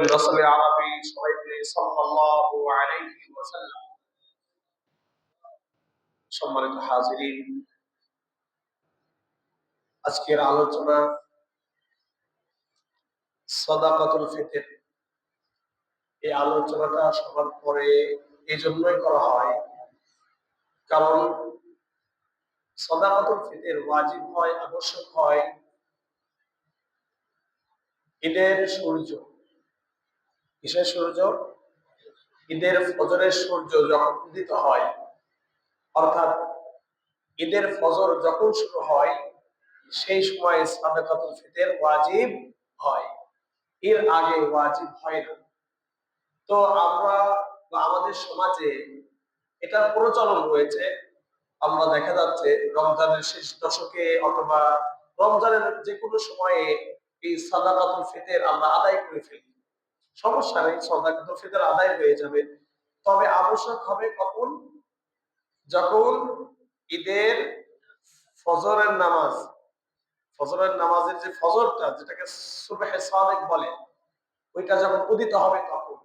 রাসূল আরবি সবাইকে সাল্লাল্লাহু আলাইহি ওয়াসাল্লাম। সম্মানিত হাজিরিন, আজকের আলোচনা সাদাকাতুল ফিতর। এই আলোচনাটা সবার পরে এই জন্যই করা হয় কারণ সাদাকাতুল ফিতর ওয়াজিব হয়, আবশ্যক হয় ঈদের সূর্য, কিসের সূর্য? ঈদের ফজরের সূর্য যখন উদিত হয়, অর্থাৎ ঈদের ফজর যখন শুরু হয় সেই সময় সাদাকাতুল ফিতর ওয়াজিব হয়, এর আগে ওয়াজিব হয় না। তো আমরা বা আমাদের সমাজে এটা প্রচলন রয়েছে। আমরা দেখা যাচ্ছে রমজানের শেষ দশকে অথবা রমজানের যে কোনো সময়ে এই সাদাকাতুল ফিতর আমরা আদায় করে ফেলি। সমস্যা নেই, সাদাকাতুল ফিতর আদায় হয়ে যাবে, তবে আবশ্যক হবে কখন? যখন ঈদের ফজরের নামাজ, ফজরের নামাজের যে ফজরটা, যেটাকে সুবহে সাদিক বলে, ওইটা যখন উদিত হবে তখন।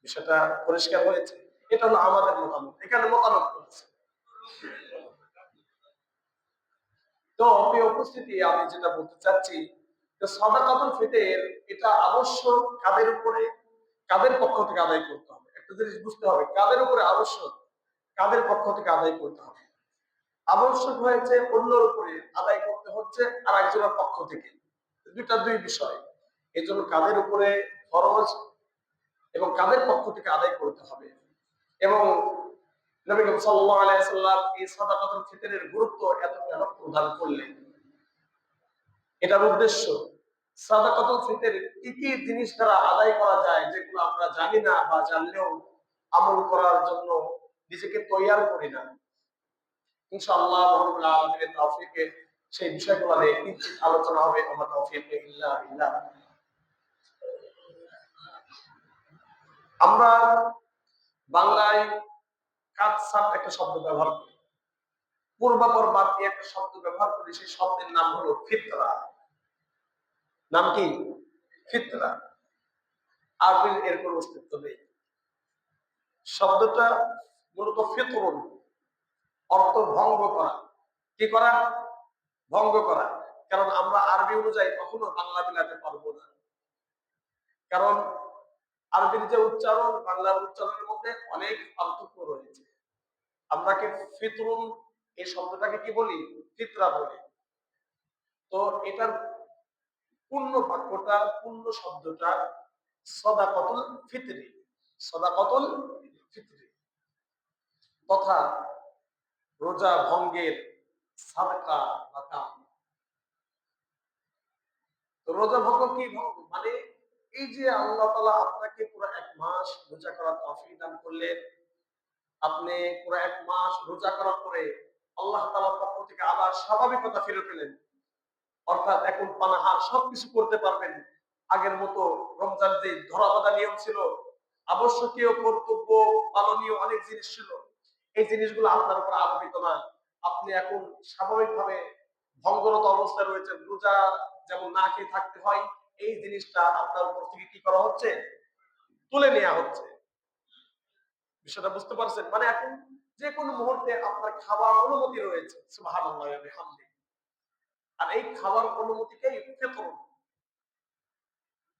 বিষয়টা পরিষ্কার হয়েছে? এটা হলো আমাদের মতামত, এখানে মতামত করেছে। তো প্রিয় উপস্থিতি, আমি যেটা বলতে চাচ্ছি যে সাদাকাতুল ফিতর এটা অবশ্যক কাদের উপরে, কাদের পক্ষ থেকে আদায় করতে হবে। একটা জিনিস বুঝতে হবে, কাদের উপরে আবশ্যক, কাদের পক্ষ থেকে আদায় করতে হবে। আবশ্যক হয়েছে অন্যের উপরে, আদায় করতে হচ্ছে আর একজনের পক্ষ থেকে। দুই বিষয়। এই জন্য কাদের উপরে ফরজ এবং কাদের পক্ষ থেকে আদায় করতে হবে। এবং নবী সাল্লাল্লাহু আলাইহি সাল্লাম এই সাদাকাতুল ফিতরের গুরুত্ব এত কেন প্রদান করলেন, এটার উদ্দেশ্য সাদাকাতুল ফিতর কি কি জিনিস দ্বারা আদায় করা যায়, যেগুলো আমরা জানি না বা জানলেও আমল করার জন্য নিজেকে তৈয়ার করি না। ইনশাআল্লাহ রাব্বুল আলামিনের তৌফিকে সেই বিষয়গুলো নিয়ে কিঞ্চিত আলোচনা হবে। আমার তৌফিক ইল্লা বিল্লাহ। আমরা বাংলায় কাটছাট একটা শব্দ ব্যবহার করি, পূর্বাপর বাদ দিয়ে একটা শব্দ ব্যবহার করি, সেই শব্দের নাম হলো ফিতরা। নাম কি? ফিতরা। আরবির এর কোনো অস্তিত্ব নেই। শব্দটা মূলত ফিতরুন, অর্থ ভঙ্গ করা। কি করা? ভঙ্গ করা। কারণ আমরা আরবি অনুযায়ী কখনো বাংলা মিলাতে পারবো না, কারণ আরবির যে উচ্চারণ, বাংলার উচ্চারণের মধ্যে অনেক পার্থক্য রয়েছে। আমরা কি ফিতরুন এই শব্দটাকে কি বলি? ফিতরা বলি। তো এটার পূর্ণ বাক্যটা, পূর্ণ শব্দটা সাদাকাতুল ফিতরি, সাদাকাতুল ফিতরি, তথা রোজা ভঙ্গের সাদকা বা দান। রোজা ভঙ্গ কি ভঙ্গ? মানে এই যে আল্লাহ তাআলা আপনাকে পুরো এক মাস রোজা করার তৌফিক দান করলেন, আপনি পুরো এক মাস রোজা করার পরে আল্লাহ তাআলার পক্ষ থেকে আবার স্বাভাবিকতা ফিরে পেলেন, অর্থাৎ এখন পানাহার সবকিছু করতে পারবেন আগের মতো। রমজান যে ধরাবাঁধা নিয়ম ছিল, আবশ্যকীয় কর্তব্য পালনীয় অনেক জিনিস ছিল, এই জিনিসগুলো আপনার উপর আরোপিত না। আপনি এখন স্বাভাবিকভাবে ভঙ্গরত অবস্থায় রয়েছেন। রোজা যেমন না খেয়ে থাকতে হয়, এই জিনিসটা আপনার উপর থেকে কি করা হচ্ছে? তুলে নেওয়া হচ্ছে। বিষয়টা বুঝতে পারছেন? মানে এখন যে কোনো মুহূর্তে আপনার খাবার অনুমতি রয়েছে। সুবহানাল্লাহ ওয়া বিহামদিহি। আর এই খাবার অনুমতিকেই ফিতর।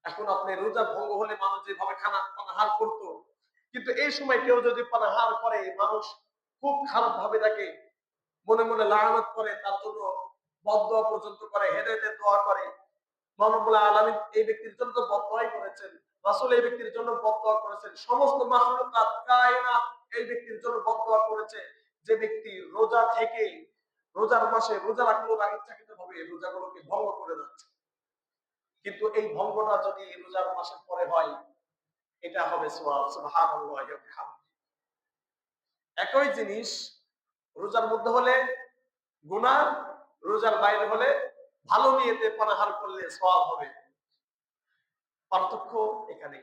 এখন আপনি রোজা ভঙ্গ হলে মানুষ যেভাবে পানাহার করতো, কিন্তু এই সময় কেউ যদি পানাহার করে, মানুষ খুব খারাপ ভাবে তাকে মনে মনে লানত করে, তার জন্য বদদোয়া পর্যন্ত করে, হেদায়েতের দোয়া করে। মহানবুল আলামিন এই ব্যক্তির জন্য বদদোয়াই করেছেন, রাসূল এই ব্যক্তির জন্য বদদোয়া করেছেন, সমস্ত মাখলুকাত কায়নাত এই ব্যক্তির জন্য বদদোয়া করেছে। যে ব্যক্তি রোজা থেকে, রোজার মাসে রোজা রাখলেও ইচ্ছাকৃতভাবে রোজাগুলোকে ভঙ্গ করে যাচ্ছে, কিন্তু এই ভঙ্গটা যদি রোজার মাসের পরে হয়, এটা হবে সওয়াব। সুবহানাল্লাহ ওয়া বিহামদিহি। একই জিনিস রোজার মধ্যে হলে গুনাহ, রোজার বাইরে হলে ভালো নিয়তে পানাহার করলে সওয়াব হবে। পার্থক্য এখানে।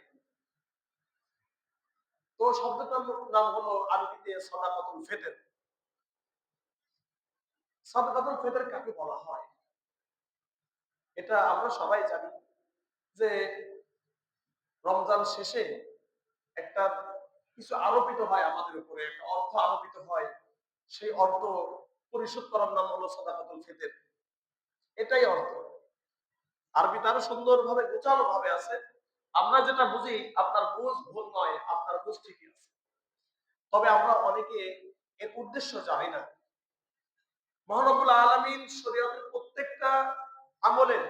তো শব্দটার নাম হলো আরবিতে সাদাকাতুল ফিতর। সাদাকাতুল ফিতর কাকে বলা হয়? এটা আমরা সবাই জানি যে রমজান শেষে একটা কিছু আরোপিত হয় আমাদের উপরে, একটা অর্থ আরোপিত হয়, সেই অর্থ পরিশোধ করার নাম হলো সাদাকাতুল ফিতর। এটাই অর্থ। আরবিতে আরো সুন্দরভাবে গোছানো ভাবে আছে। আমরা যেটা বুঝি, আপনার বুঝ ভুল নয়, আপনার বুঝ ঠিকই আছে। তবে আমরা অনেকে এর উদ্দেশ্য জানি না। মহানবুল আলামিন শরীয়তের প্রত্যেকটা আমলের,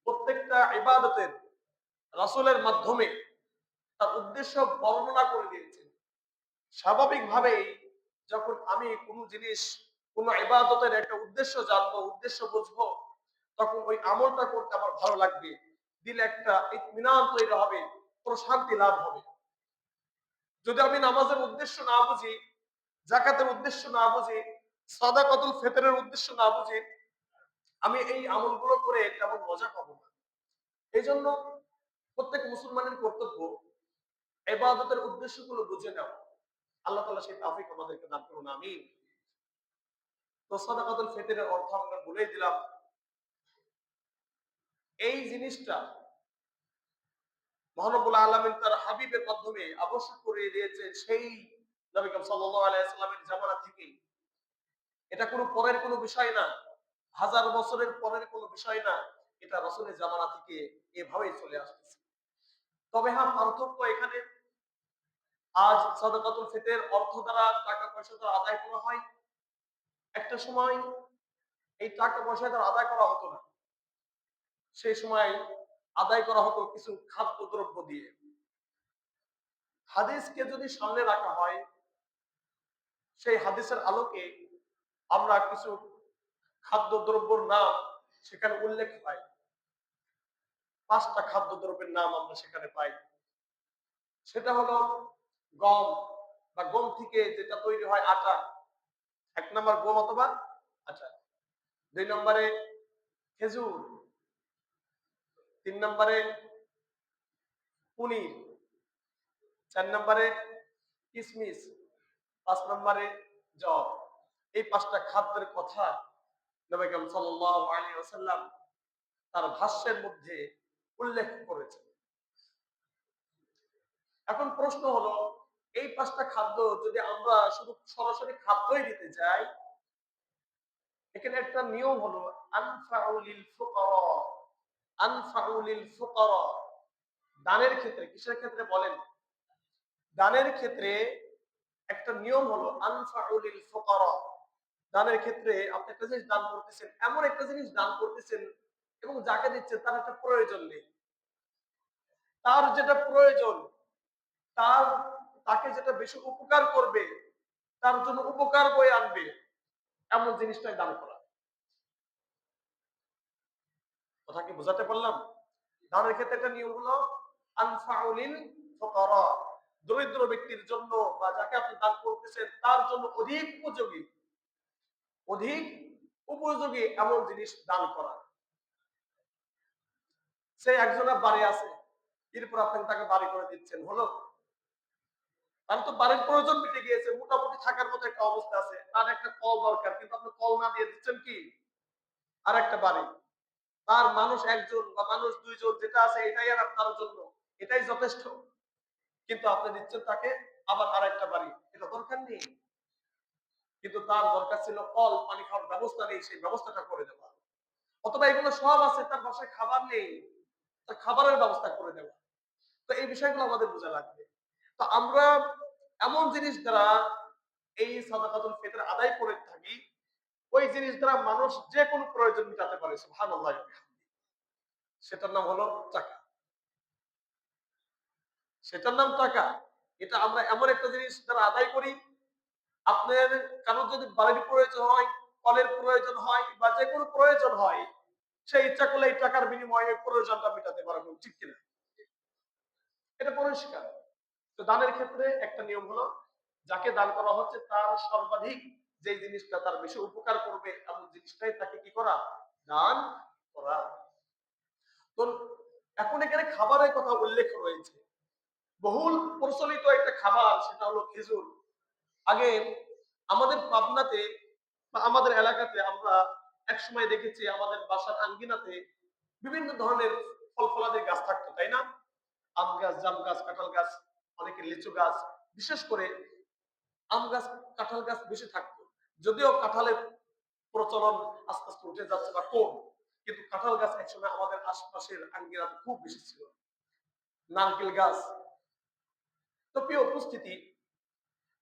প্রত্যেকটা ইবাদতের রাসূলের মাধ্যমে তার উদ্দেশ্য বর্ণনা করে দিয়েছেন। স্বাভাবিকভাবেই যখন আমি কোনো জিনিস, কোনো ইবাদতের একটা উদ্দেশ্য জানবো, উদ্দেশ্য বুঝবো, তখন ওই আমলটা করতে আমার ভালো লাগবে, দিলে একটা ইতমিনান তৈরি হবে, প্রশান্তি লাভ হবে। যদি আমি নামাজের উদ্দেশ্য না বুঝি, যাকাতের উদ্দেশ্য না বুঝি, সাদাকাতুল ফিতরের উদ্দেশ্য না বুঝি, আমি এই আমলগুলো করে তেমন মজা পাবো না। এই জন্য প্রত্যেক মুসলমানের কর্তব্য ইবাদতের উদ্দেশ্যগুলো বুঝে নেওয়া। আল্লাহ তাআলা সেই তৌফিক আমাদেরকে দান করুন, আমিন। তো সাদাকাতুল ফিতরের অর্থ আমরা বলেই দিলাম। এই জিনিসটা মহানবুল আলামিন তার হাবিবের মাধ্যমে আবশ্যক করে দিয়েছে সেই নবী করিম সাল্লাল্লাহু আলাইহি ওয়াসাল্লামের জামানা থেকেই। এটা কোনো পরের কোনো বিষয় না, হাজার বছরের পরের কোনো বিষয় না, এটা রাসূলের জামানা থেকে এভাবেই চলে আসছে। তবে হ্যাঁ, পার্থক্য এখানে, আজ সাদাকাতুল ফিতর অর্থ দ্বারা, টাকা পয়সা দ্বারা আদায় করা হয়। একটা সময় এই টাকা পয়সা দ্বারা আদায় করা হতো না। সেই সময় আদায় করা হতো কিছু খাদ্যদ্রব্য দিয়ে। হাদিসকে যদি সামনে রাখা হয়, সেই হাদিসের আলোকে আমরা কিছু খাদ্যদ্রব্যের নাম সেখানে উল্লেখ পাই। 5টা খাদ্যদ্রব্যের নাম আমরা সেখানে পাই। সেটা হলো গম, বা গম থেকে যেটা তৈরি হয় আটা। 1 নম্বর গম অথবা আটা। 2 নম্বরে খেজুর, 3 নম্বরে পনির, 4 নম্বরে কিশমিশ, 5 নম্বরে জব। এই 5টা খাদ্যের কথা নবী করিম সাল্লাল্লাহু আলাইহি ওয়াসাল্লাম তার ভাষ্যের মধ্যে উল্লেখ করেছেন। এখন প্রশ্ন হলো, এই 5টা খাদ্য যদি আমরা শুধু সরাসরি খাদ্যই দিতে চাই, এখানে একটা নিয়ম হলো আনফাউ লিল ফুকারা, আনফাউ লিল ফুকারা। দানের ক্ষেত্রে, কিসের ক্ষেত্রে বলেন? দানের ক্ষেত্রে একটা নিয়ম হলো আনফাউ লিল ফুকারা। দানের ক্ষেত্রে আপনি একটা জিনিস দান করতেছেন, এমন একটা জিনিস দান করতেছেন এবং যাকে দিচ্ছেন তার একটা প্রয়োজন নেই। তার যেটা প্রয়োজন, তার, তাকে যেটা বেশি উপকার করবে, তার জন্য উপকার বয়ে আনবে, এমন জিনিসটাই দান করা। কথা কি বোঝাতে পারলাম? দানের ক্ষেত্রে একটা নিয়ম হলো আনফাউলিল ফুকারা। দরিদ্র ব্যক্তির জন্য বা যাকে আপনি দান করতেছেন তার জন্য অধিক উপযোগী, অধিক উপযোগী এমন জিনিস দান করা। সে একজনের বাড়ি আছে, এরপর আপনি তাকে বাড়ি করে দিচ্ছেন, হলো? তার তো বাড়ির প্রয়োজন মিটে গিয়েছে, মোটামুটি থাকার মতো একটা অবস্থা আছে, তার একটা কল দরকার, কিন্তু আপনি কল না দিয়ে দিচ্ছেন কি আর একটা বাড়ি। তার মানুষ একজন বা মানুষ দুইজন যেটা আছে এটাই আর আপনার জন্য, এটাই যথেষ্ট। কিন্তু আপনি দিচ্ছেন তাকে আবার আর একটা বাড়ি, এটা দরকার নেই। কিন্তু তার দরকার ছিল কল, পানি খাওয়ার ব্যবস্থা নেই, সেই ব্যবস্থাটা করে দেওয়া। অথবা এগুলো সব আছে, তার বাসায় খাবার নেই, তার খাবারের ব্যবস্থা করে দেওয়া। তো এই বিষয়গুলো আমাদের বোঝা লাগবে। তো আমরা এমন জিনিস দ্বারা এই সাদাকাতুল ফিতর আদায় করে থাকি, ওই জিনিস দ্বারা মানুষ যে কোনো প্রয়োজন মেটাতে পারে, সুবহানাল্লাহ। সেটার নাম হলো টাকা। সেটার নাম টাকা। এটা আমরা এমন একটা জিনিস দ্বারা আদায় করি, আপনার কারো যদি বাড়ির প্রয়োজন হয়, কলের প্রয়োজন হয়, বা যে কোনো প্রয়োজন হয়, সে ইচ্ছা করলে এই টাকার বিনিময়ে প্রয়োজনটা মেটাতে পারবে, ঠিক কিনা? এটা পরিষ্কার। তো দানের ক্ষেত্রে একটা নিয়ম হলো, যাকে দান করা হচ্ছে তার সর্বাধিক যে জিনিসটা তার বেশি উপকার করবে এমন জিনিসটাই তাকে কি করা, দান করা। তো এখন এখানে খাবারের কথা উল্লেখ রয়েছে। বহুল প্রচলিত একটা খাবার, সেটা হলো খেজুর। আগে আমাদের পাবনাতে বা আমাদের এলাকাতে আমরা এক সময় দেখেছি আমাদের বাসার আঙ্গিনাতে বিভিন্ন ধরনের ফল ফলাদির গাছ থাকতো, তাই না? আম গাছ, জাম গাছ, কাঁঠাল গাছ, অনেকে লিচু গাছ, বিশেষ করে আম গাছ, কাঁঠাল গাছ বেশি থাকতো। যদিও কাঁঠালের প্রচলন আস্তে আস্তে উঠে যাচ্ছে বা কম, কিন্তু কাঁঠাল গাছ একসময় আমাদের আশপাশের আঙ্গিনাতে খুব বেশি ছিল। নারকেল গাছ। তো প্রিয় উপস্থিতি,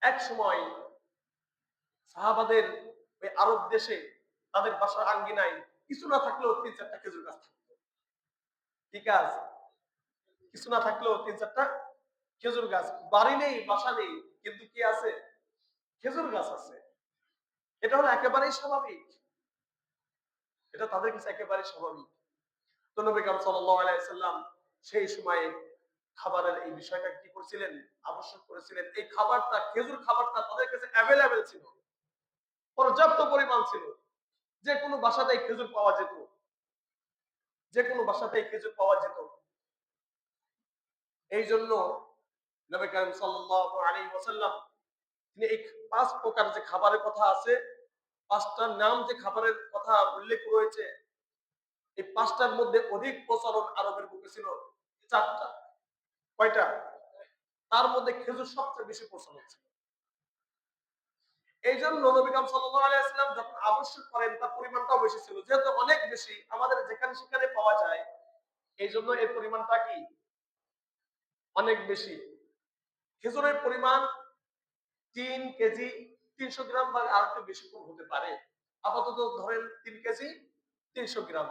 এক সময় সাহাবাদের ওই আরব দেশে তাদের বাসার আঙ্গিনায় কিছু না থাকলেও 3-4টা খেজুর গাছ থাকতো। কি গাছ? কিছু না থাকলেও 3-4টা খেজুর গাছ। বাড়ি নেই, বাসা নেই, কিন্তু কি আছে? খেজুর গাছ আছে। এটা হলো একেবারেই স্বাভাবিক। এটা তাদের কাছে একেবারেই স্বাভাবিক। তো নবী কারীম সাল্লাল্লাহু আলাইহি সাল্লাম সেই সময়ে খাবারের এই বিষয়টা কি করেছিলেন? আবশ্যক করেছিলেন। এই খাবারটা, খেজুর খাবারটা তাদের কাছে অ্যাভেলেবেল ছিল, পর্যাপ্ত পরিমাণ ছিল। যে কোনো বাসাতেই খেজুর পাওয়া যেত, যে কোনো বাসাতেই খেজুর পাওয়া যেত। এই জন্য নবী করিম সাল্লাল্লাহু আলাইহি ওয়াসাল্লাম তিনি এই 5 প্রকার যে খাবারের কথা আছে, 5টার নাম যে খাবারের কথা উল্লেখ রয়েছে, এই 5টার মধ্যে অধিক প্রচলন আরবের বুকে ছিল 4টা। কয়টা? তার মধ্যে খেজুর সবচেয়ে বেশি প্রচলন ছিল। এই জন্য নবী করিম সাল্লাল্লাহু আলাইহি ওয়াসাল্লাম যখন আবশ্যক করেন তার পরিমাণটাও বেশি ছিল, যেহেতু অনেক বেশি আমাদের যেখানে সেখানে পাওয়া যায়, এই জন্য এর পরিমাণটা কি অনেক বেশি। খেজুরের পরিমাণ 3 কেজি 300 গ্রাম বা আর একটু বেশি কম হতে পারে। আপাতত ধরেন 3 কেজি 300 গ্রাম।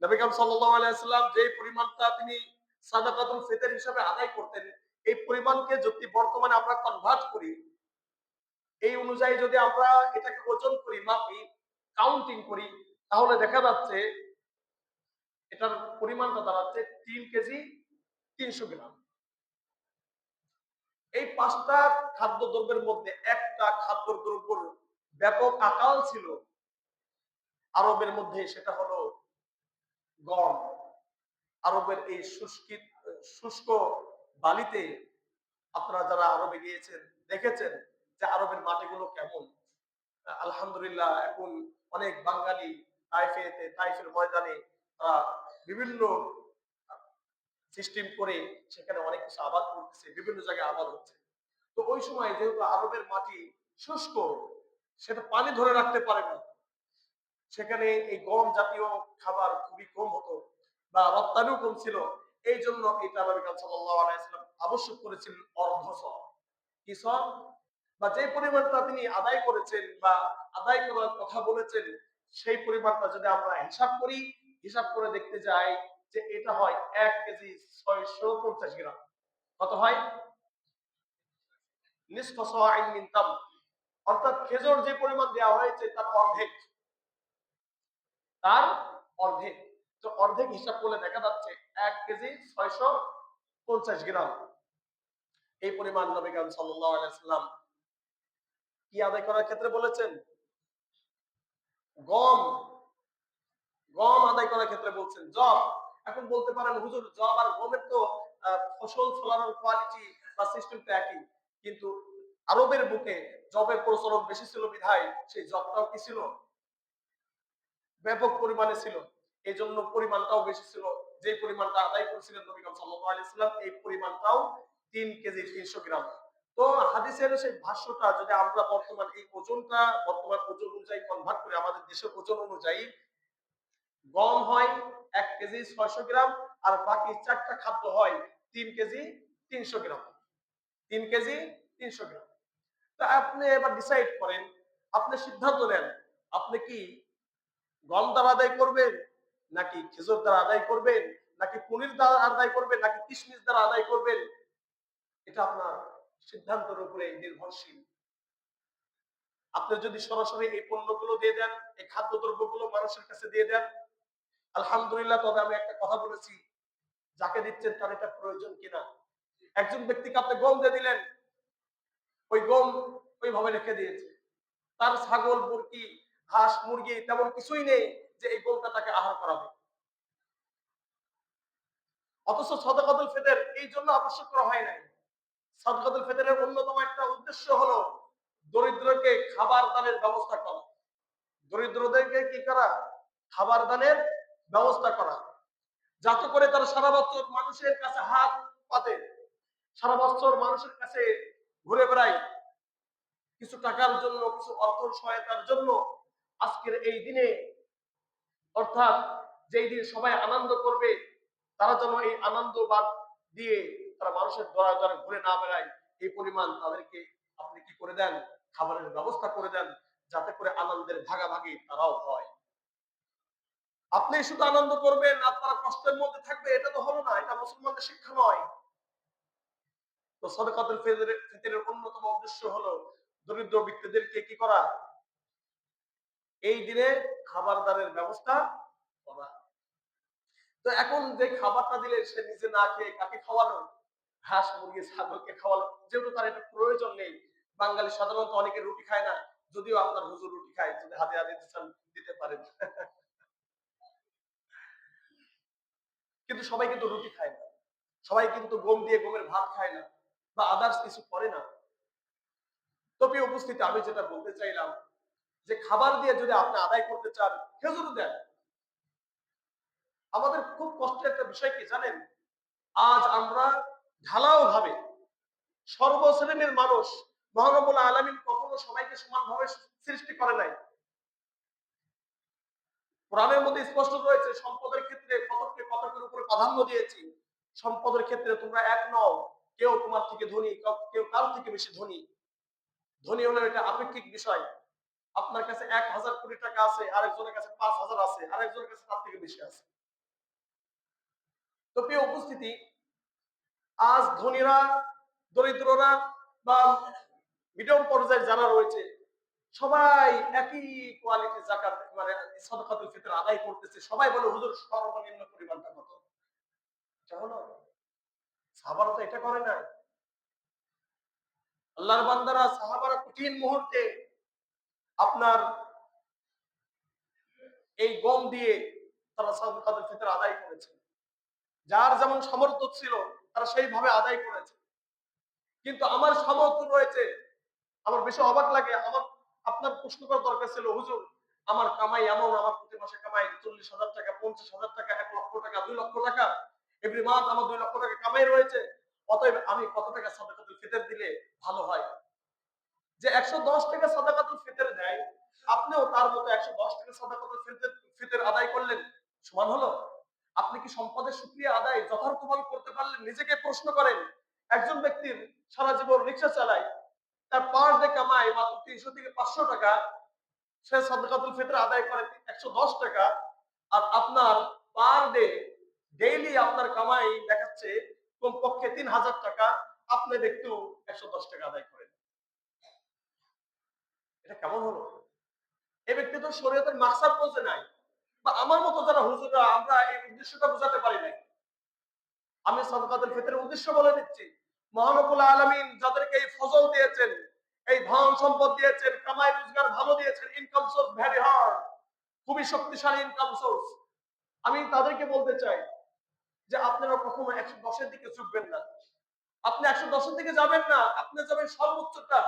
নবী করিম সাল্লাল্লাহু আলাইহি ওয়াসাল্লাম যে পরিমাণটা তিনি সাদাকাতুল ফিতর হিসেবে আদায় করতেন, এই পরিমাণকে যদি বর্তমানে আমরা কনভার্ট করি, এই অনুযায়ী যদি আমরা এটাকে ওজন করি, মাপি, কাউন্টিং করি, তাহলে দেখা যাচ্ছে এটার পরিমাণটা দাঁড়াচ্ছে 3 কেজি 300 গ্রাম। এই 5টা খাদ্যদ্রব্যের মধ্যে একটা খাদ্যদ্রব্যের ব্যাপক আকাল ছিল আরবের মধ্যে, সেটা হলো গম। আরবের এই শুষ্ক বালিতে, আপনারা যারা আরবে গিয়েছেন দেখেছেন যে আরবের মাটিগুলো কেমন। আলহামদুলিল্লাহ এখন অনেক বাঙালি তাইফের ময়দানে তারা বিভিন্ন সিস্টেম করে সেখানে অনেক কিছু আবাদ করতেছে, বিভিন্ন জায়গায় আবাদ হচ্ছে। তো ওই সময় যেহেতু আরবের মাটি শুষ্ক, সেটা পানি ধরে রাখতে পারে না, সেখানে এই গম জাতীয় খাবার খুবই কম হতো বা রপ্তানিও কম ছিল। এই জন্য এটা নবী সাল্লাল্লাহু আলাইহি ওয়াসাল্লাম আবশ্যক করেছিলেন অর্ধ সর। কি সর? বা যে পরিমাণটা তিনি আদায় করেছেন বা আদায় করার কথা বলেছেন, সেই পরিমাণটা যদি আমরা হিসাব করি, হিসাব করে দেখতে যাই যে এটা হয় 1 কেজি 650 গ্রাম। কত হয়? নিসফ সা'ইন মিন তাম। অর্থাৎ খেজুর যে পরিমাণ দেওয়া হয়েছে তার অর্ধেক, তার অর্ধেক। তো অর্ধেক হিসাব করলে দেখা যাচ্ছে 1 কেজি 650 গ্রাম। এই পরিমাণ নবী করিম সাল্লাল্লাহু আলাইহি ওয়াসাল্লাম কি আদায় করার ক্ষেত্রে বলেছেন? গম, গম আদায় করার ক্ষেত্রে বলছেন। জব, এখন বলতে পারেন হুজুর জব আর গমের তো ফসল ফলানোর কোয়ালিটি বা সিস্টেম তো একই, কিন্তু আরবের বুকে জবের প্রচলন বেশি ছিল বিধায় সেই জবটাও কি ছিল? ব্যাপক পরিমাণে ছিল। এই জন্য পরিমাণটাও বেশি ছিল। যে পরিমাণটা আদায় করেছিলেন নবী করিম সাল্লাল্লাহু আলাইহি ওয়াসাল্লাম, এই পরিমাণটাও 3 কেজি 300 গ্রাম। তো হাদিসের সেই ভাষ্যটা যদি আমরা বর্তমান এই ওজনটা বর্তমান ওজন অনুযায়ী কনভার্ট করি, আমাদের দেশের ওজন অনুযায়ী গম হয় 1 কেজি 600 গ্রাম, আর বাকি 4টা খাদ্য হয় 3 কেজি 300 গ্রাম। 3 কেজি 300 গ্রাম। তো আপনি এবার ডিসাইড করেন, আপনি সিদ্ধান্ত নেন, আপনি কি গম দ্বারা আদায় করবেন, নাকি খেজুর দ্বারা আদায় করবেন, নাকি পনির দ্বারা আদায় করবেন, নাকি কিশমিশ দ্বারা আদায় করবেন। এটা আপনার সিদ্ধান্তের উপরে নির্ভরশীল। আপনি যদি সরাসরি এই পণ্যগুলো দিয়ে দেন, এই খাদ্যদ্রব্যগুলো মানুষের কাছে দিয়ে দেন, আলহামদুলিল্লাহ। তবে আমি একটা কথা বলেছি, যাকে দিচ্ছেন তার এটা প্রয়োজন কিনা। একজন ব্যক্তিকে আপনি গম দিয়ে দিলেন, ওই গম ওইভাবে রেখে দিয়েছে, তার ছাগল, মুরগি, হাঁস, মুরগি তেমন কিছুই নেই যে এই গমটা তাকে আহার করাবে। অথচ সাদাকাতুল ফিতর এই জন্য আবশ্যক করা হয় নাই। সাদাকাতুল ফিতরের অন্যতম একটা উদ্দেশ্য হলো দরিদ্রকে খাবার দানের ব্যবস্থা করা। দরিদ্রদেরকে কি করা? খাবার দানের ব্যবস্থা করা। যাতে করে তারা সারা বছর মানুষের কাছে হাত পাতে, সারা বছর মানুষের কাছে ঘুরে বেড়ায় কিছু টাকার জন্য, কিছু অর্থ সহায়তার জন্য। আজকের এই দিনে, অর্থাৎ যেই দিন সবাই আনন্দ করবে, তারা যেন এই আনন্দ বাদ দিয়ে তারা মানুষের দয়া দ্বারা ঘুরে না বেড়ায়, এই পরিমাণ তাদেরকে আপনি কি করে দেন, খাবারের ব্যবস্থা করে দেন, যাতে করে আনন্দের ভাগাভাগি তারাও হয়। আপনি শুধু আনন্দ করবেন আর তারা কষ্টের মধ্যে থাকবে, এটা তো হলো না, এটা মুসলমানদের শিক্ষা নয়। তো সদকাতুল ফিতরের অন্যতম উদ্দেশ্য হলো দরিদ্র ব্যক্তিদেরকে কি করা, এই দিনে খাবার দানের ব্যবস্থা করা। তো এখন যে খাবারটা দিলে সে নিজে না খেয়ে কাকে খাওয়ানো, হাঁস মুরগি ছাগলকে খাওয়ানো, যেহেতু তার এটা প্রয়োজন নেই। বাঙালি সাধারণত অনেকে রুটি খায় না, যদিও আপনার হুজুর রুটি খায়, যদি হাতে হাতে দিতে পারেন। কিন্তু সবাই কিন্তু রুটি খায় না, সবাই কিন্তু গম দিয়ে গমের ভাত খায় না, বা আদার্স কিছু করে না। তবে উপস্থিতি আমি যেটা বলতে চাইলাম, যে খাবার দিয়ে যদি আপনি আদায় করতে চান, খেজুর দেন। আমাদের খুব কষ্টের একটা বিষয় কি জানেন, আজ আমরা ঢালাও ভাবে সর্বশ্রেণীর মানুষ, মহানবুল আলামিন কখনো সবাইকে সমানভাবে সৃষ্টি করে নাই। কোরআনের মধ্যে স্পষ্ট রয়েছে, সম্পদের ক্ষেত্রে কতককে কতকের উপরে প্রাধান্য দিয়েছি। সম্পদের ক্ষেত্রে তোমরা এক নও, কেউ তোমার থেকে ধনী, কেউ কার থেকে বেশি ধনী। ধনী হলো এটা আপেক্ষিক বিষয়। আপনার কাছে 1,000 কোটি টাকা আছে, আরেকজনের কাছে 5,000 আছে, আরেকজনের কাছে তার থেকে বেশি আছে। তো প্রিয় উপস্থিতি, আজ ধনীরা, দরিদ্ররা বা মিডিয়াম পর্যায়ে যারা রয়েছে, সবাই একই কোয়ালিটি যাকাত মানে সদকাতুল ফিতর আদায় করতেছে। সবাই বলে হুজুর সর্বনিম্ন পরিমাণটা কত? এটা হলো, সাহাবারা তো এটা করে নাই। আল্লাহর বান্দারা, সাহাবারা কঠিন মুহূর্তে আপনার এই গম দিয়ে তারা সদকাতুল ফিতর আদায় করেছে। যার যেমন সামর্থ্য ছিল তারা সেইভাবে আদায় করেছে। কিন্তু আমার সামর্থ্য রয়েছে, আমার বেশি অবাক লাগে। আমার আপনার প্রশ্ন করার দরকার ছিল, হুজুর আমার কামাই এমন, আমার প্রতি মাসে কামাই 40,000 টাকা, 50,000 টাকা, 1,00,000 টাকা, 2,00,000 টাকা, এভরি মান্থ আমার 2,00,000 টাকা কামাই রয়েছে, অতএব আমি কত টাকা সাদাকাতুল ফিতর দিলে ভালো হয়? যে 110 টাকা সাদাকাতুল ফিতর দেয়, আপনিও তার মতো 110 টাকা সাদাকাতুল ফিতর আদায় করলেন, সমান হলো? আপনি কি সম্পদের শুকরিয়া আদায় যথার্থভাবে করতে পারলেন? নিজেকে প্রশ্ন করেন। একজন ব্যক্তির সারা জীবন রিক্সা চালায়, তার পার ডে কামায় মাত্র 300 থেকে 500 টাকা, সে সাদকাতুল ফিতর আদায় করে 110 টাকা। আর আপনার পার ডে ডেইলি আপনার কামাই দেখাচ্ছে কমপক্ষে 3,000 টাকা, আপনি একটু 110 টাকা আদায় করেন। এটা কেমন হলো? এই ব্যক্তি তো শরীয়তের মাকসাদ বোঝে নাই, বা আমার মতো যারা হুজুররা আমরা এই উদ্দেশ্যটা বোঝাতে পারি নাই। আমি সাদকাতুল ফিতরের উদ্দেশ্য বলে দিচ্ছি। মহানবুল আলামিন যাদেরকে এই ফজল দিয়েছেন, এই ধন সম্পদ দিয়েছেন, কামাই রোজগার ভালো দিয়েছেন, ইনকাম সোর্স ভেরি হার্ড, খুবই শক্তিশালী ইনকাম সোর্স, আমি তাদেরকে বলতে চাই যে আপনারা কখনো 110-এর দিকে ঝুঁকবেন না। আপনি 110-এর দিকে যাবেন না, আপনি যাবেন সর্বোচ্চটা।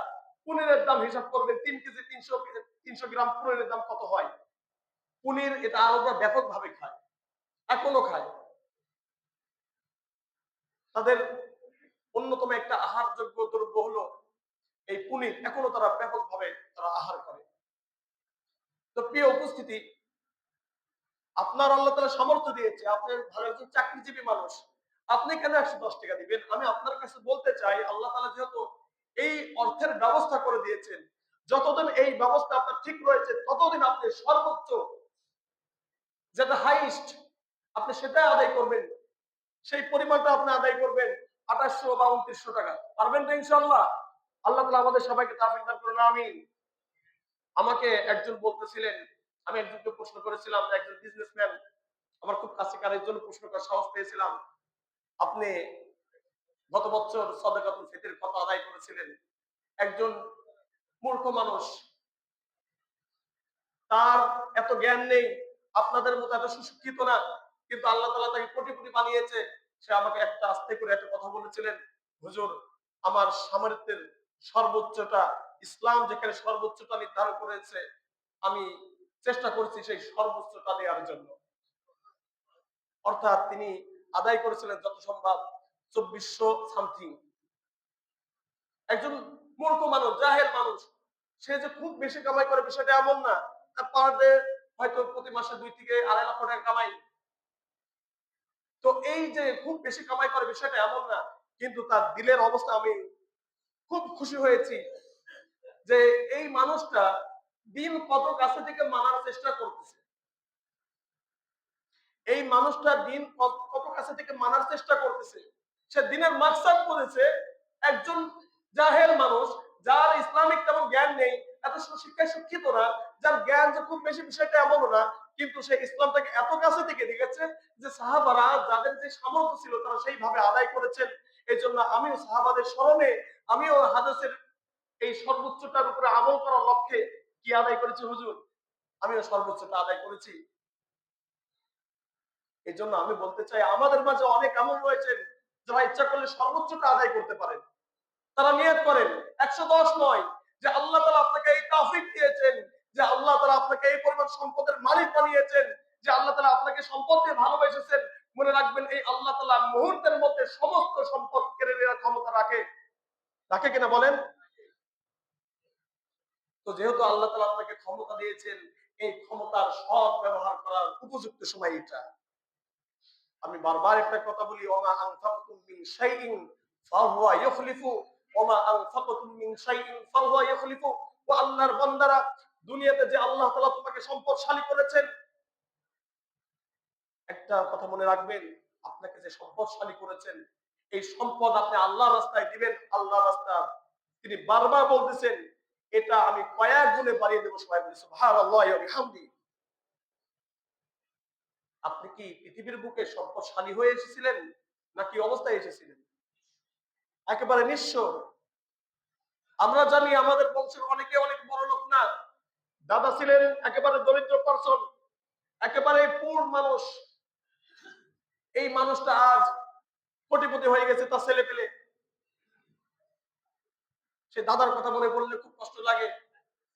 পনিরের দাম হিসাব করবেন, 3 কেজি 300 গ্রাম পনিরের দাম কত হয়। পনির এটা আরবরা ব্যাপকভাবে খায়, এখনো খায়। তাদের অন্যতম একটা আহারযোগ্য দ্রব্য হলো এই পনির, এখনো তারা ব্যাপকভাবে তারা আহার করে। তো প্রিয় উপস্থিতি, আপনার আল্লাহ তাআলা সামর্থ্য দিয়েছে, আপনি ভালো একজন চাকরিজীবী মানুষ, আপনি কেন 110 টাকা দিবেন? আমি আপনার কাছে বলতে চাই, আল্লাহ তাআলা যেহেতু এই অর্থের ব্যবস্থা করে দিয়েছেন, যতদিন এই ব্যবস্থা আপনার ঠিক রয়েছে, ততদিন আপনি সর্বোচ্চ যেটা হাইস্ট আপনি সেটা আদায় করবেন। সেই পরিমাণটা আপনি আদায় করবেন 2800 বা 2900 টাকা। পারবেন তো ইনশাআল্লাহ? আল্লাহ তাআলা আমাদের সবাইকে তাওফীক দান করুন, আমিন। আমাকে একজন বলতেছিলেন, আমি একজনকে প্রশ্ন করেছিলাম, একজন বিজনেসম্যান, আমার খুব কাছের একজন প্রশ্ন করার সাহস পেয়েছিলাম, আপনি গত বছর সাদাকাতুল ফিতর কত আদায় করেছিলেন? একজন মূর্খ মানুষ, তার এত জ্ঞান নেই, আপনাদের মতো এত সুশিক্ষিত না, কিন্তু আল্লাহ তাআলা তাকে কোটিপতি বানিয়েছে। সে আমাকে একটা আস্তে করে একটা কথা বলেছিলেন, হুজুর আমার সামর্থ্যের সর্বোচ্চটা, ইসলাম যেখানে সর্বোচ্চটা নির্ধারণ করেছে, আমি চেষ্টা করছি সেই সর্বোচ্চটা দেওয়ার জন্য। অর্থাৎ তিনি আদায় করেছিলেন যত সম্ভব 2400 সামথিং। একজন মূর্খ মানুষ, জাহেল মানুষ, সে যে খুব বেশি কামাই করে বিষয়টা এমন না। পার ডে হয়তো প্রতি মাসে 2 থেকে 2.5 লক্ষ টাকা কামাই। তো এই যে খুব বেশি কামাই করে বিষয়টা এমন না, কিন্তু তার দিলের অবস্থা আমি খুব খুশি হয়েছি যে এই মানুষটা দিন কত কাছে থেকে মানার চেষ্টা করতেছে। এই মানুষটা দিন কত কাছে থেকে মানার চেষ্টা করতেছে। সে দিনের মাকসাদ করেছে। একজন জাহেল মানুষ, যার ইসলামিক তেমন জ্ঞান নেই, এত শিক্ষায় শিক্ষিত না, যার জ্ঞান যে খুব বেশি বিষয়টা এমনও না, কিন্তু সে ইসলামটাকে এত কাছে থেকে দেখেছে যে সাহাবারা যাদের যে সামর্থ্য ছিল তারা সেইভাবে আদায় করেছেন। এই জন্য আমিও সাহাবাদের স্মরণে, আমিও হাদিসের এই সর্বোচ্চটার উপরে আমল করার লক্ষ্যে কি আদায় করেছি হুজুর, আমিও সর্বোচ্চটা আদায় করেছি। এই জন্য আমি বলতে চাই আমাদের মাঝে অনেক এমন রয়েছেন যারা ইচ্ছা করলে সর্বোচ্চটা আদায় করতে পারেন। তারা নিয়ত করেন 110 নয়, যে আল্লাহ তাআলা আপনাকে এই তৌফিক দিয়েছেন, যে আল্লাহ তাআলা আপনাকে এই পরিমাণ সম্পদের মালিক বানিয়েছেন, যে আল্লাহ তাআলা আপনাকে সম্পদ দিয়ে ভালোবেসেছেন। মনে রাখবেন এই আল্লাহ তাআলা মুহূর্তের মধ্যে সমস্ত সম্পদ কেড়ে নেওয়ার ক্ষমতা রাখে। রাখে কিনা বলেন? তো যেহেতু আল্লাহ তাআলা আপনাকে ক্ষমতা দিয়েছেন, এই ক্ষমতার সৎ ব্যবহার করার উপযুক্ত সময় এটা। আমি বারবার একটা কথা বলি, ওমা আনফাকতুম মিন শাইইন ফাহুয়া ইউখলিফু, ওমা আনফাকতুম মিন শাইইন ফাহুয়া ইউখলিফু। ও আল্লাহর বান্দারা, দুনিয়াতে যে আল্লাহ তাআলা তোমাকে সম্পদশালী করেছেন, একটা কথা মনে রাখবেন, আপনাকে যে সম্পদশালী করেছেন, এই সম্পদ আপনি আল্লাহর রাস্তায় দিবেন। আল্লাহর রাস্তা তিনি বারবার বলতেছেন, এটা আমি কয়েক গুণে বাড়িয়ে দেব। সবাই বলি সুবহানাল্লাহি ওয়া বিহামদি। আপনি কি পৃথিবীর বুকে সম্পদশালী হয়ে এসেছিলেন, নাকি অবস্থায় এসেছিলেন? একেবারে নিঃস্ব। আমরা জানি আমাদের বংশের অনেকে অনেক বড় লোক না। দাদা ছিলেন একেবারে দরিদ্র পার্সন, একেবারে পুর মানুষ। এই মানুষটা আজ কোটিপতি হয়ে গেছে তার ছেলে পেলে। সে দাদার কথা মনে পড়লে খুব কষ্ট লাগে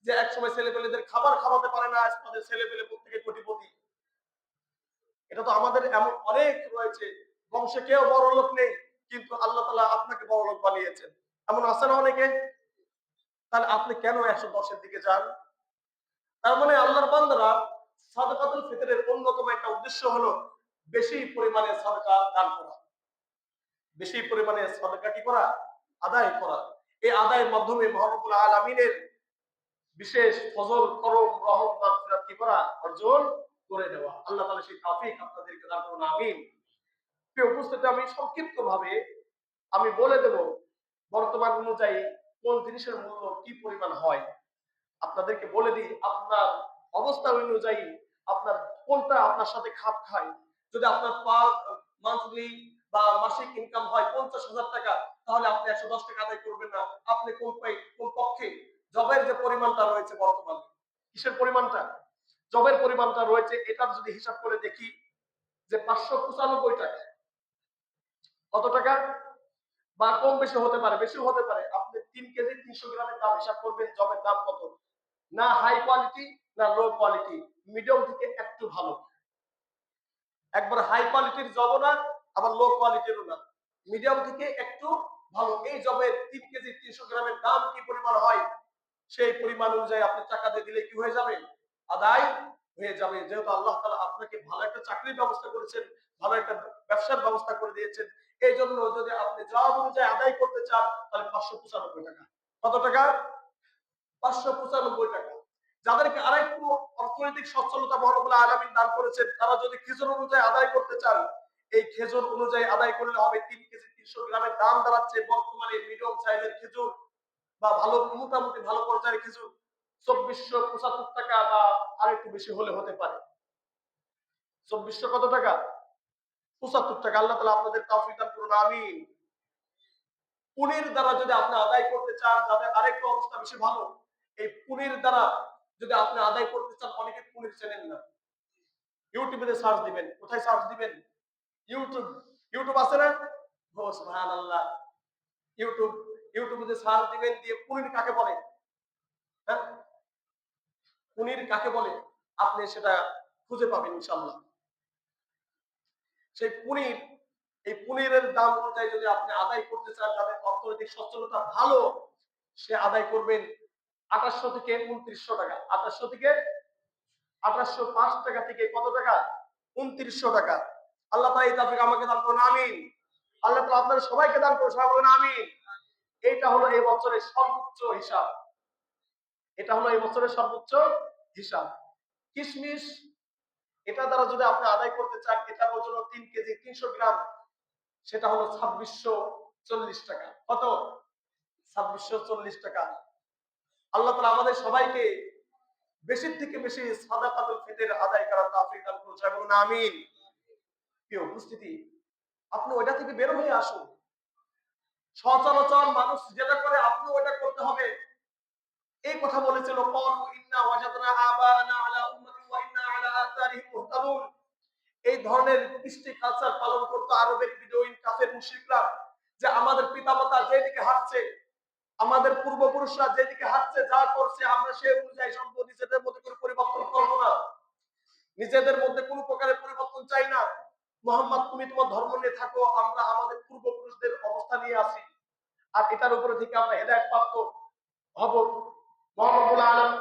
যে একসময় ছেলে পেলেদের খাবার খাওয়াতে পারে না, আজ তাদের ছেলে পেলে প্রত্যেকে কোটিপতি। এটা তো আমাদের এমন অনেক রয়েছে, বংশে কেউ বড় লোক নেই, কিন্তু আল্লাহ তাআলা আপনাকে বড় লোক বানিয়েছেন। এমন আছে না অনেকে? তাহলে আপনি কেন 110-এর দিকে যান? তার মানে আল্লাহর বান্দারা, সাদাকাতুল ফিতরের অন্যতম একটা উদ্দেশ্য হলো বেশি পরিমাণে সাদাকা দান করা, বেশি পরিমাণে সাদাকা কি করা? আদায় করা। এই আদায়ের মাধ্যমে মহান আলামিনের বিশেষ ফজল, করম, রহম, মাগফিরাত কি করা? অর্জন করে দেওয়া। আল্লাহ তাআলা সেই তৌফিক আপনাদেরকে দান করুন, আমিন। প্রিয় উপস্থিতি, আমি সংক্ষিপ্তভাবে আমি বলে দেব বর্তমান অনুযায়ী কোন জিনিসের মূল্য কি পরিমাণ হয়। আপনাদেরকে বলে দিই, আপনার অবস্থা অনুযায়ী আপনার কোনটা আপনার সাথে খাপ খায়। যদি আপনার মান্থলি বা মাসিক ইনকাম হয় 50,000 টাকা, তাহলে আপনি 110 টাকা আদায় করবেন না। আপনি কোন পক্ষে? জবের যে পরিমাণটা রয়েছে বর্তমানে, কিসের পরিমাণটা? জবের পরিমাণটা রয়েছে, এটার যদি হিসাব করে দেখি যে 595 টাকা। কত টাকা? বা কম বেশি হতে পারে, বেশি হতে পারে। আপনি 3 কেজি 300 গ্রামের দাম হিসাব করবেন, জবের দাম কত। না হাই কোয়ালিটি, না লো কোয়ালিটি, মিডিয়াম থেকে একটু ভালো। একবার হাই কোয়ালিটির জব না, আবার লো কোয়ালিটিরও না, মিডিয়াম থেকে একটু ভালো। এই জবের 3 কেজি 300 গ্রামের দাম কি পরিমাণ হয়, সেই পরিমাণ অনুযায়ী আপনি টাকা দিয়ে দিলে কি হয়ে যাবে? আদায় হয়ে যাবে। যেহেতু আল্লাহ তাআলা আপনাকে ভালো একটা চাকরির ব্যবস্থা করেছেন, ভালো একটা ব্যবসার ব্যবস্থা করে দিয়েছেন, এই জন্য যদি আপনি জব অনুযায়ী আদায় করতে চান, তাহলে 595 টাকা। কত টাকা? 595 টাকা। যাদেরকে আরেকটু অর্থনৈতিক সচ্ছলতা মহানবুল আলামিন দান করেছেন, তারা যদি খেজুর অনুযায়ী আদায় করতে চান, এই খেজুর অনুযায়ী আদায় করলে হবে 3 কেজি 300 গ্রামের দাম দাঁড়াচ্ছে বর্তমানে মিডিয়াম সাইজের খেজুর বা ভালো মোটামুটি ভালো পর্যায়ের খেজুর 2475 টাকা, বা আরেকটু বেশি হলে হতে পারে। 2400 কত টাকা? 75 টাকা। আল্লাহ তাআলা আপনাদের তৌফিক দান করুন, আমিন। পুনির দ্বারা যদি আপনি আদায় করতে চান, যাদের আরেকটু অবস্থা বেশি ভালো, এই পুনির দ্বারা যদি আপনি আদায় করতে চান, অনেকে পুনির চেনেন না। ইউটিউবে সার্চ দিবেন। কোথায় সার্চ দিবেন? ইউটিউব। ইউটিউব আছে না? ও সুবহানাল্লাহ। ইউটিউব, ইউটিউবে সার্চ দিবেন, দিয়ে পুনির কাকে বলে, হ্যাঁ, পুনির কাকে বলে, আপনি সেটা খুঁজে পাবেন ইনশাআল্লাহ। সেই পনির, এই পনিরের দাম অনুযায়ী যদি আপনি আদায় করতে চান, যাদের অর্থনৈতিক সচ্ছলতা ভালো, সে আদায় করবেন 2800 থেকে 2900 টাকা। 2800 থেকে 2805 টাকা থেকে কত টাকা? 2900 টাকা। আল্লাহ তাআলা এই তৌফিক আমাকে দান করুন, আমিন। আল্লাহ তাআলা আপনাদের সবাইকে দান করুন, সবাই বলুন আমিন। এইটা হলো এই বছরের সর্বোচ্চ হিসাব। এটা হলো এই বছরের সর্বোচ্চ হিসাব। কিশমিশ, এটা দ্বারা যদি আপনি আদায় করতে চান, এটার ওজন 3 কেজি 300 গ্রাম, সেটা হলো 2640 টাকা। কত? 2640 টাকা। আল্লাহ তাআলা আমাদের সবাইকে বেশি থেকে বেশি সাদাকাতুল ফিতর আদায় করার তৌফিক দান করুন, সবাই বলুন আমিন। প্রিয় উপস্থিতি, আপনি ওইটা থেকে বের হয়ে আসুন। সচরাচর মানুষ যেটা করে আপনি ওইটা করতে হবে, এই কথা বলেছিল ক্বালু ইন্না ওয়াজাদনা আবানা আলা উম্মাতিন ওয়া ইন্না আলা আথারিহিম মুহতাদুন। এই ধরনের কৃষ্টি কালচার পালন করতো আরবের বিদুইন কাফের মুশরিকরা, যে আমাদের পিতামাতা যেদিকে হাঁটছে, আমাদের পূর্বপুরুষরা যেদিকে হাঁটছে, যা করছে, আমরা সেই অনুযায়ী সম্পদ নিজেদের মধ্যে কোনো পরিবর্তন করবো না, নিজেদের মধ্যে কোনো প্রকারের পরিবর্তন চাই না। মোহাম্মদ, তুমি তোমার ধর্ম নিয়ে থাকো, আমরা আমাদের পূর্বপুরুষদের অবস্থা নিয়ে আসি, আর এটার উপরে থেকে আমরা হেদায়েত প্রাপ্ত হব। মহান রব্বুল আলামিন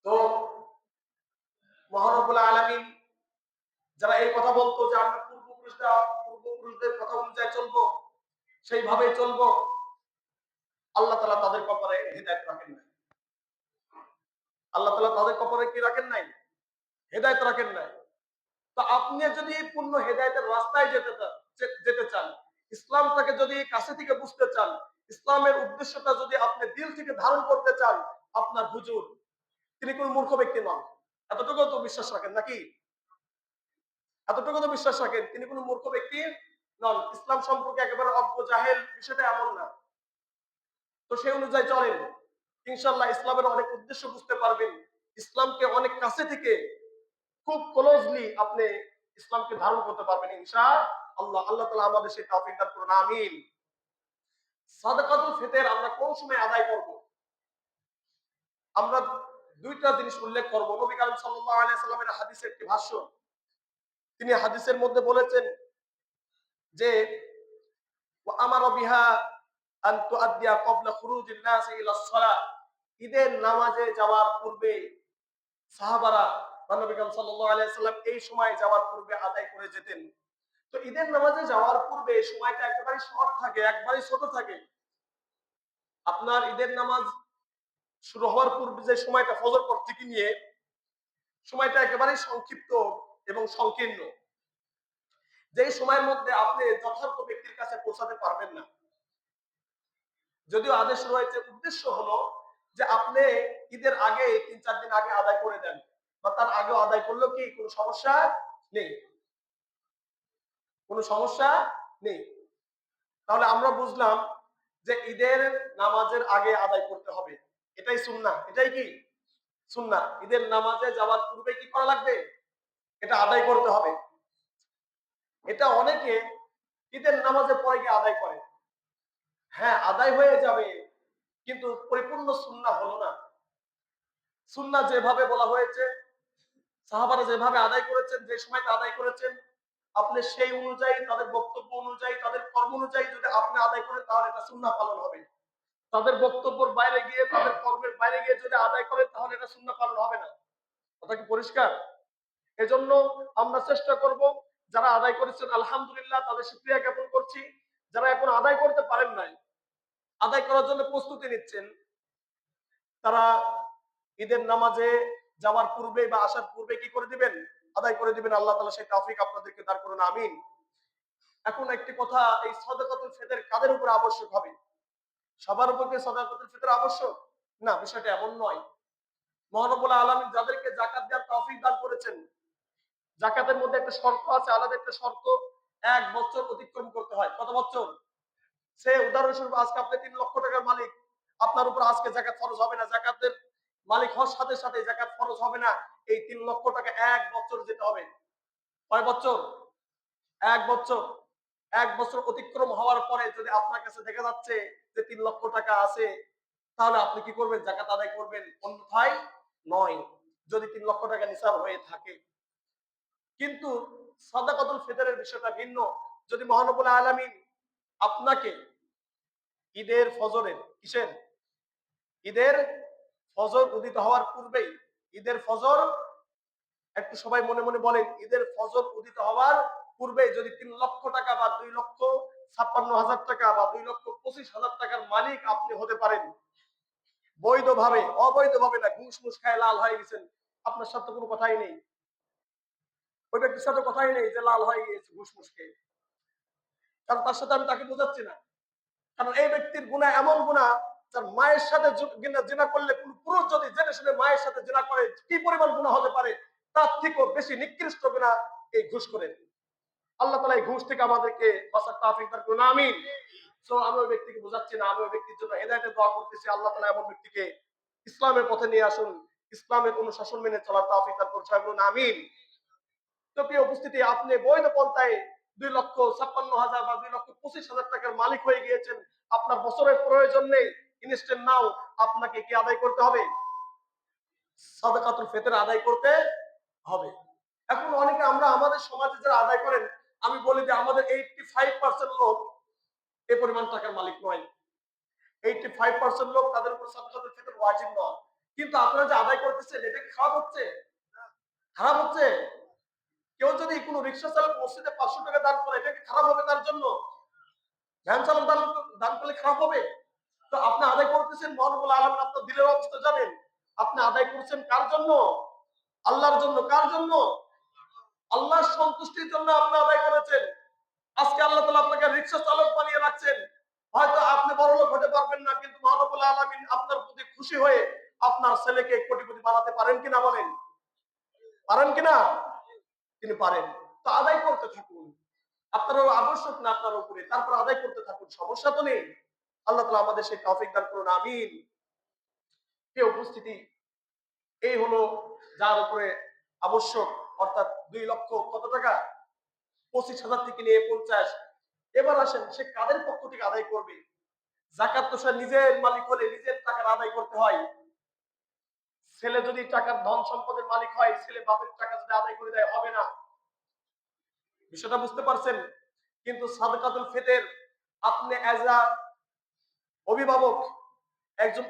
তো মহান রব্বুল আলামিন যারা এই কথা বলতো যে আমরা পূর্বপুরুষদের কথা অনুযায়ী চলবো, সেইভাবেই চলবো, আল্লাহ তাআলা তাদের কপালে হেদায়েত রাখেন নাই। আল্লাহ তাআলা তাদের কপালে কি রাখেন নাই? হেদায়েত রাখেন নাই। তো আপনি যদি পূর্ণ হেদায়েতের রাস্তায় যেতে চান, ইসলামটাকে যদি কাছে থেকে বুঝতে চান, ইসলামের উদ্দেশ্যটা যদি আপনি দিল থেকে ধারণ করতে চান, আপনার হুজুর তিনি কোন মূর্খ ব্যক্তি নন। এতটুকু তো বিশ্বাস রাখেন নাকি? এতটুকু তো বিশ্বাস রাখেন তিনি কোন মূর্খ ব্যক্তি নন। ইসলাম সম্পর্কে একেবারে অজ্ঞ জাহেল বিষয়টা এমন না। তো সেই অনুযায়ী চলেন, ইনশাআল্লাহ ইসলামের অনেক উদ্দেশ্য বুঝতে পারবেন। ইসলামকে অনেক কাছে থেকে খুব ক্লোজলি আপনি ইসলামকে ধারণ করতে পারবেন ইনশাআল্লাহ। আল্লাহ তাআলা আমাদের সেই তৌফিক দান করুন, আমিন। সাদাকাতুল ফিতর আমরা কোন সময় আদায় করব? আমরা দুইটা জিনিস উল্লেখ করব। নবী কারীম সাল্লাল্লাহু আলাইহি সাল্লামের হাদিসের একটি ভাষ্য, তিনি হাদিসের মধ্যে বলেছেন যে ওয়া আমারা বিহা আন তুআদ্দিয়া ক্বাবলা খুরুজিন নাস ইলা সালাহ। ঈদের নামাজে যাওয়ার পূর্বে সাহাবারা নবী কারীম সাল্লাল্লাহু আলাইহি সাল্লাম এই সময় যাওয়ার পূর্বে আদায় করে যেতেন। তো ঈদের নামাজে যাওয়ার পূর্বে সময়টা একেবারে শর্ট থাকে, একবারে ছোট থাকে। আপনার ঈদের নামাজ শুরু হওয়ার পূর্বে যে সময়টা, ফজর পর থেকে নিয়ে সময়টা একেবারে সংক্ষিপ্ত এবং সংকীর্ণ, যে সময়ের মধ্যে আপনি যথার্থ ব্যক্তির কাছে পৌঁছাতে পারবেন না। যদিও আদেশ রয়েছে, উদ্দেশ্য হলো যে আপনি ঈদের আগে 3-4 দিন আগে আদায় করে দেন, বা তার আগেও আদায় করলেও কি কোনো সমস্যা নেই, কোনো সমস্যা নেই। তাহলে আমরা বুঝলাম যে ঈদের নামাজের আগে আদায় করতে হবে, এটাই সুন্নাহ। এটাই কি সুন্নাহ? ঈদের নামাজে যাওয়ার পূর্বে কি করা লাগবে? এটা আদায় করতে হবে। এটা অনেকে ঈদের নামাজের পরে গিয়ে আদায় করে। হ্যাঁ, আদায় হয়ে যাবে, কিন্তু পরিপূর্ণ সুন্নাহ হলো না। সুন্নাহ যেভাবে বলা হয়েছে, সাহাবারা যেভাবে আদায় করেছেন, যে সময়টা আদায় করেছেন, আপনি সেই অনুযায়ী, তাদের বক্তব্য অনুযায়ী, তাদের কর্ম অনুযায়ী যদি আপনি আদায় করেন, তাহলে এটা সুন্নাহ পালন হবে। তাদের বক্তব্যের বাইরে গিয়ে, তাদের কর্মের বাইরে গিয়ে যদি আদায় করেন, তাহলে এটা সুন্নাহ পালন হবে না। কথা কি পরিষ্কার? এজন্য আমরা চেষ্টা করব, যারা আদায় করেছেন আলহামদুলিল্লাহ, তাদের শুকরিয়া জ্ঞাপন করছি। যারা এখন আদায় করতে পারেন নাই, আদায় করার জন্য প্রস্তুতি নিচ্ছেন, তারা ঈদের নামাজে যাওয়ার পূর্বে বা আসার পূর্বে কি করে দিবেন? আদায় করে দিবেন। আল্লাহ তাআলা সেই তৌফিক আপনাদেরকে দান করুন, আমিন। এখন একটি কথা, এই সাদাকাতুল ফিতর কাদের উপর আবশ্যক হবে? সবার উপর কি সাদাকাতুল ফিতর আবশ্যক? না, বিষয়টা এমন নয়। মহান রব্বুল আলামিন যাদেরকে যাকাত দেওয়ার তৌফিক দান করেছেন, যাকাতের মধ্যে একটা শর্ত আছে, আলাদা একটা শর্ত, 1 বছর অতিক্রম করতে হয়। কত বছর? সে উদাহরণস্বরূপ আজকে আপনি 3 লক্ষ টাকার মালিক, আপনার উপর আজকে যাকাত ফরজ হবে না। যাকাতের মালিক হওয়ার সাথে সাথে যাকাত ফরজ হবে না। এই 3 লক্ষ টাকা 1 বছর যেতে হবে। কয় বছর? 1 বছর। 1 বছর অতিক্রম হওয়ার পরে যদি আপনার কাছে দেখা যাচ্ছে যে 3 লক্ষ টাকা আছে, তাহলে আপনি কি করবেন? জাকাত আদায় করবেন, অন্যথায় নয়, যদি 3 লক্ষ টাকা নিসাব হয়ে থাকে। কিন্তু সাদাকাতুল ফিতরের বিষয়টা ভিন্ন। যদি মহানবুল আলামিন আপনাকে ঈদের ফজরের কিসের ঈদের ফজর উদিত হওয়ার পূর্বেই, ঈদের ফজর, একটু সবাই মনে মনে বলেন, ঈদের ফজর উদিত হওয়ার পূর্বে যদি 3 লক্ষ টাকা বা 2,56,000 টাকা বা 2,25,000 টাকার মালিক আপনি হতে পারেন, বৈধভাবে, অবৈধভাবে না, ঘুষ মুস খায় লাল হয়ে গেছেন, আপনার সাথে কোনো কথাই নেই, ওই ব্যক্তির সাথে কথাই নেই যে লাল হয়ে গিয়েছে ঘুষ মুস খেয়ে। কারণ তার সাথে আমি তাকে বোঝাচ্ছি না। কারণ এই ব্যক্তির গুনাহ এমন গুনাহ, যার মায়ের সাথে জিনা করলে, কোন পুরুষ যদি জেনে শুনে মায়ের সাথে জিনা করে কি পরিমাণ গুনাহ হতে পারে, তার থেকেও বেশি নিকৃষ্ট গুনাহ এই ঘুষ করে। আল্লাহ তাআলা এই ঘুষ থেকে আমাদেরকে বাঁচার তৌফিক দান করুন, আমিন। সো আমি ওই ব্যক্তিকে বোঝাচ্ছি না, আমি ওই ব্যক্তির জন্য হেদায়েতের দোয়া করতেছি। আল্লাহ তাআলা এমন ব্যক্তিকে ইসলামের পথে নিয়ে আসুন, ইসলামের অনুশাসন মেনে চলার তৌফিক দান করুন, সবাই বলুন আমিন। তো প্রিয় উপস্থিতি, আপনি বৈধ পন্থায় 2,56,000 বা 2,25,000 টাকার মালিক হয়ে গিয়েছেন, আপনার বছরের প্রয়োজন নেই, ইনস্ট্যান্ট নাও, আপনাকে কি আদায় করতে হবে? সাদাকাতুল ফিতর আদায় করতে হবে। এখন অনেকে, আমরা আমাদের সমাজে যারা আদায় করেন, আমি বলি যে আমাদের 85% লোক এই পরিমাণ টাকার মালিক নয়। 85% লোক, তাদের উপর সাদাকাতুল ফিতর ওয়াজিব নয়। কিন্তু আপনারা যে আদায় করতেছেন, এটা কি খারাপ হচ্ছে? খারাপ হচ্ছে? কেউ যদি কোনো রিক্সা চালক মসজিদে 500 টাকা দান করে, এটা কি খারাপ হবে তার জন্য? ভ্যান চালক দান দান করলে খারাপ হবে? তো আপনি আদায় করতেছেন, মহানবুল আলামিন আপনার দিলের অবস্থা জানেন। আপনি আদায় করছেন কার জন্য? আল্লাহর জন্য। কার জন্য? আল্লাহর সন্তুষ্টির জন্য আপনি আদায় করেছেন। আজকে আল্লাহ তাআলা আপনাকে রিক্সা চালক বানিয়ে রাখছেন। হয়তো আপনি বড়লোক হতে পারবেন না, কিন্তু মহানবুল আলামিন আপনার প্রতি খুশি হয়ে আপনার ছেলেকে কোটিপতি বানাতে পারেন কিনা বলেন? পারেন কিনা? তিনি পারেন। তো আদায় করতে থাকুন। আপনারও আবশ্যক না আপনার উপরে, তারপর আদায় করতে থাকুন, সমস্যা তো নেই। আল্লাহ তাআলা আমাদের সেই তৌফিক দান করুন, আমিন। কে উপস্থিতি, এই হলো যার উপরে আবশ্যক, অর্থাৎ 2 লক্ষ কত টাকা, 25,000 থেকে নিয়ে 50। এবার আসেন, সে কাদের পক্ষ থেকে আদায় করবে? যাকাত তো সে নিজের মালিক হলে নিজের টাকার আদায় করতে হয়। ছেলে যদি টাকার ধন সম্পদের মালিক হয়, ছেলে বাপের টাকা যদি আদায় করে দেয়, হবে না। বিষয়টা বুঝতে পারছেন? কিন্তু সাদকাতুল ফিতর, আপনি অ্যাজ আ অভিভাবক, একজন